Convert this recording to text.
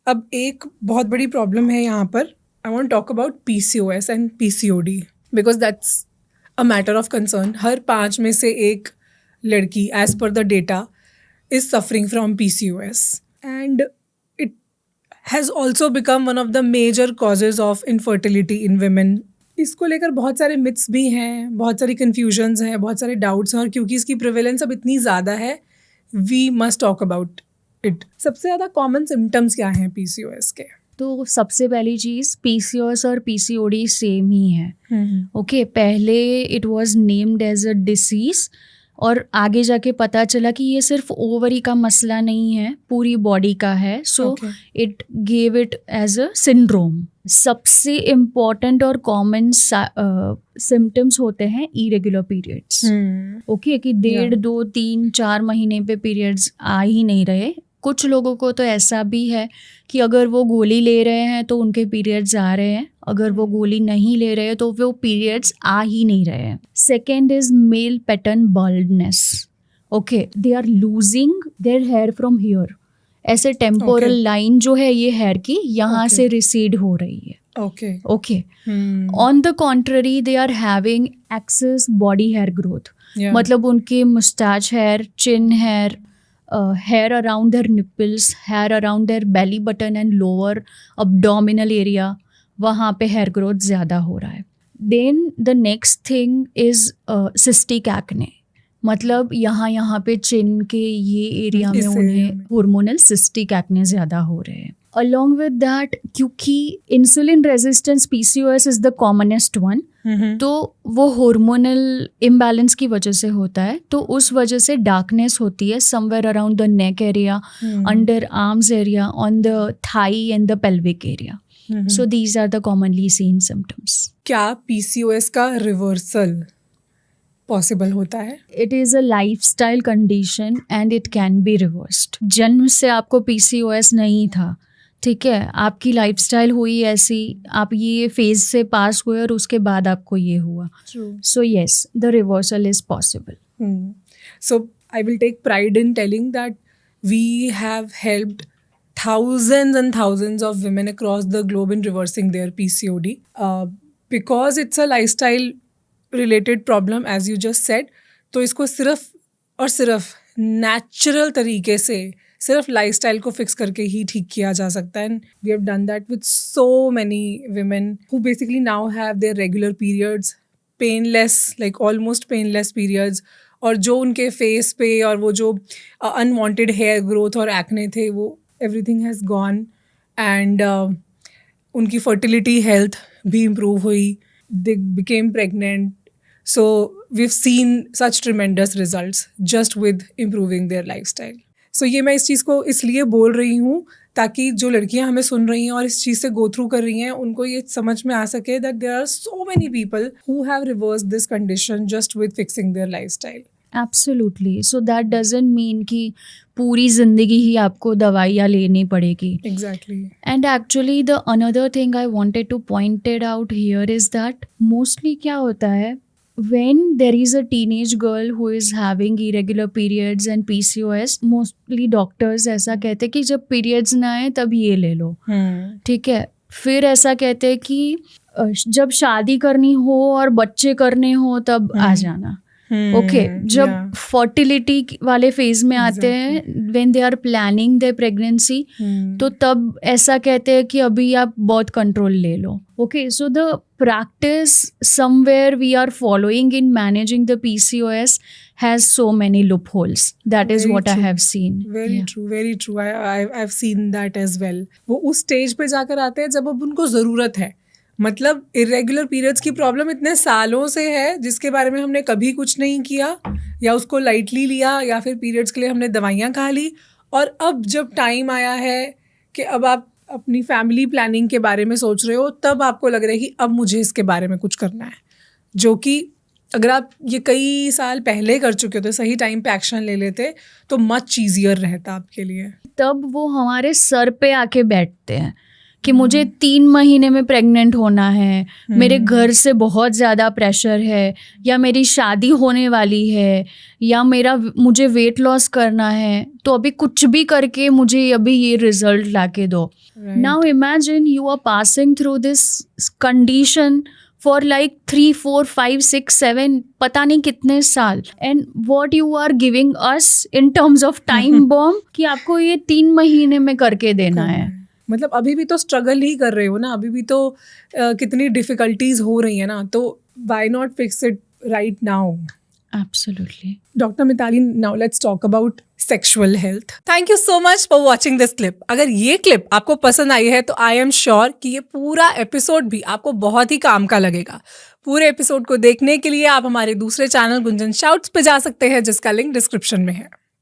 अब एक बहुत बड़ी प्रॉब्लम है यहाँ पर. I want talk about PCOS and PCOD because that's a matter of concern. हर 5 में से एक लड़की as per the data is suffering from PCOS and it has also become one of the major causes of infertility in women. इसको लेकर बहुत सारे myths भी हैं, बहुत सारी कन्फ्यूजन्स हैं, बहुत सारे डाउट्स हैं, और क्योंकि इसकी प्रिवेलेंस अब इतनी ज़्यादा है we must talk about it. सबसे ज़्यादा कॉमन सिम्टम्स क्या हैं PCOS के? तो सबसे पहली चीज़ PCOS और PCOD सेम ही है. ओके, पहले it was named as a disease और आगे जाके पता चला कि ये सिर्फ ओवरी का मसला नहीं है, पूरी बॉडी का है. So it gave it as a syndrome. सबसे इम्पॉर्टेंट और कॉमन सिम्टम्स होते हैं इरेगुलर पीरियड्स. ओके, कि 1.5, 2, 3, 4 महीने पे पीरियड्स आ ही नहीं रहे. कुछ लोगों को तो ऐसा भी है कि अगर वो गोली ले रहे हैं तो उनके पीरियड्स आ रहे हैं, अगर वो गोली नहीं ले रहे हैं तो वो पीरियड्स आ ही नहीं रहे हैं. Second is male pattern baldness. Okay, they are losing their hair from here. ऐसे टेम्पोरल लाइन जो है ये हेयर की यहाँ से रिसीड हो रही है. Okay. On the contrary they are having excess body hair growth. मतलब उनके moustache hair, chin hair, hair around their nipples, hair around their belly button and lower abdominal area, वहाँ पे hair growth ज़्यादा हो रहा है. Then the next thing is cystic acne. मतलब यहाँ पे चिन के ये एरिया में उन्हें hormonal cystic acne ज़्यादा हो रहे हैं. Along with that, क्योंकि insulin resistance PCOS is the commonest one, तो वो hormonal imbalance की वजह से होता है. तो उस वजह से darkness होती है somewhere around the neck area, under arms area, on the thigh and the pelvic area. So these are the commonly seen symptoms. क्या PCOS का reversal possible होता है? It is a lifestyle condition and it can be reversed. जन्म से आपको PCOS नहीं था, ठीक है, आपकी लाइफस्टाइल हुई ऐसी, आप ये फेज से पास हुए और उसके बाद आपको ये हुआ. So yes, the reversal is possible. So I will take pride in telling that we have helped thousands and thousands of women across the globe in reversing their PCOD because it's a lifestyle related problem as you just said. तो इसको सिर्फ और सिर्फ natural तरीके से सिर्फ lifestyle को fix करके ही ठीक किया जा सकता है. And we have done that with so many women who basically now have their regular periods, painless, like almost painless periods. और जो उनके फेस पे और वो जो अनवांटेड हेयर ग्रोथ और एक्ने थे वो everything has gone and उनकी fertility health भी improve हुई. They became pregnant. So we've seen such tremendous results just with improving their lifestyle. So ये मैं इस चीज़ को इसलिए बोल रही हूँ ताकि जो लड़कियाँ हमें सुन रही हैं और इस चीज़ से go through कर रही हैं उनको ये समझ में आ सके that there are so many people who have reversed this condition just with fixing their lifestyle. Absolutely. So that doesn't mean कि पूरी जिंदगी ही आपको दवाइयाँ लेनी पड़ेगी. Exactly. And actually the another thing I wanted to point it out here is that mostly क्या होता है, when there is a teenage girl who is having irregular periods and PCOS, mostly doctors ऐसा कहते हैं कि जब periods ना आए तब ये ले लो. ठीक है, फिर ऐसा कहते हैं कि जब शादी करनी हो और बच्चे करने हो तब आ जाना. ओके, जब फर्टिलिटी वाले फेज में आते हैं, when they are planning their pregnancy, तो तब ऐसा कहते हैं कि अभी आप बहुत कंट्रोल ले लो. Okay, so the practice somewhere we are following in managing the PCOS has so many loopholes. That is what I have seen. Very true. I've seen that as well. वो उस स्टेज पे जाकर आते हैं जब अब उनको ज़रूरत है. मतलब इरेगुलर पीरियड्स की प्रॉब्लम इतने सालों से है जिसके बारे में हमने कभी कुछ नहीं किया या उसको लाइटली लिया या फिर पीरियड्स के लिए हमने दवाइयाँ खा ली. और अब जब टाइम आया है कि अब आप अपनी फैमिली प्लानिंग के बारे में सोच रहे हो, तब आपको लग रहा है कि अब मुझे इसके बारे में कुछ करना है, जो कि अगर आप ये कई साल पहले कर चुके होते, सही टाइम पे एक्शन ले लेते, तो मच ईजियर रहता आपके लिए. तब वो हमारे सर पे आके बैठते हैं कि मुझे 3 महीने में प्रेग्नेंट होना है, मेरे घर से बहुत ज़्यादा प्रेशर है, या मेरी शादी होने वाली है, या मुझे वेट लॉस करना है, तो अभी कुछ भी करके मुझे अभी ये रिजल्ट लाके दो. Now imagine you are passing through this condition for like 3, 4, 5, 6, 7 पता नहीं कितने साल, and what you are giving us in terms of time bomb कि आपको ये 3 महीने में करके देना है. मतलब अभी भी तो स्ट्रगल ही कर रहे हो ना, अभी भी तो कितनी डिफिकल्टीज हो रही है ना, तो why not fix it right now. Absolutely. Dr. Mitali, now let's talk about sexual health. Thank you so much for watching this clip. अगर ये क्लिप आपको पसंद आई है तो I am sure कि ये पूरा एपिसोड भी आपको बहुत ही काम का लगेगा. पूरे एपिसोड को देखने के लिए आप हमारे दूसरे चैनल गुंजन शाउट्स पे जा सकते हैं, जिसका लिंक डिस्क्रिप्शन में है.